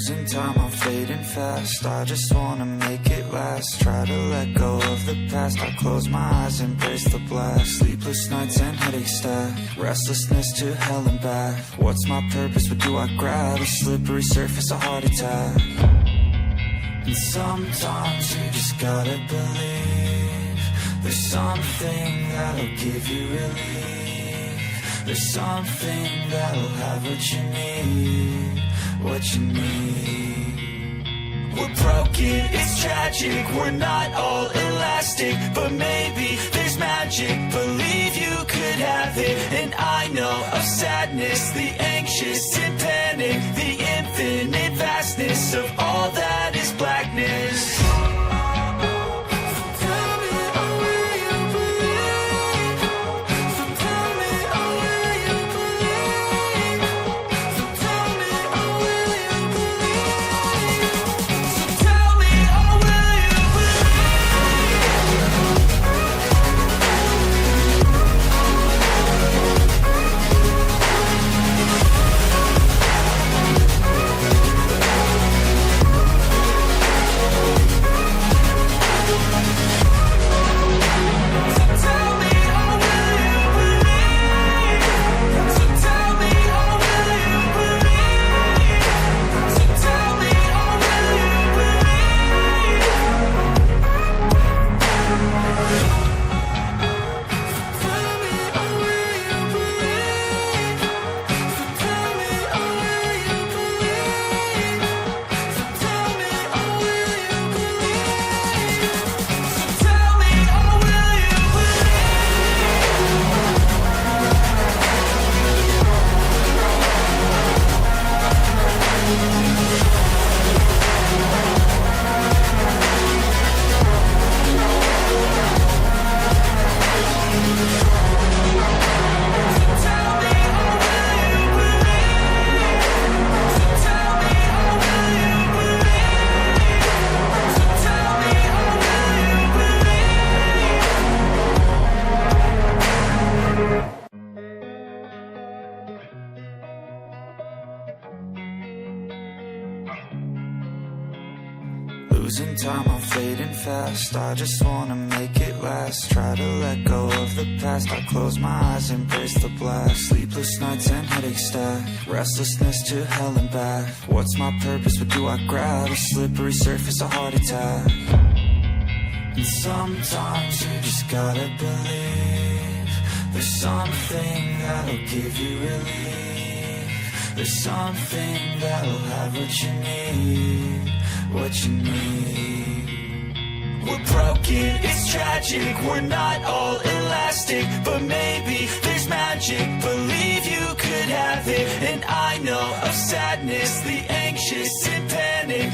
Losing time, I'm fading fast. I just wanna make it last. Try to let go of the past. I close my eyes, embrace the blast. Sleepless nights and headaches stack. Restlessness to hell and back. What's my purpose? What do I grab? A slippery surface, a heart attack. And sometimes you just gotta believe. There's something that'll give you relief. There's something that'll have what you need. What you need. We're broken, it's tragic. We're not all elastic, but maybe there's magic. Believe you could have it. And I know of sadness, the anxious and panic, the infinite vastness of all that is blackness. Losing time, I'm fading fast. I just wanna make it last. Try to let go of the past. I close my eyes, embrace the blast. Sleepless nights and headaches stack. Restlessness to hell and back. What's my purpose? What do I grab? A slippery surface, a heart attack. And sometimes you just gotta believe. There's something that'll give you relief. There's something that'll have what you need. What you need. We're broken, it's tragic. We're not all elastic, but maybe there's magic. Believe you could have it. And I know of sadness, the anxious and panic,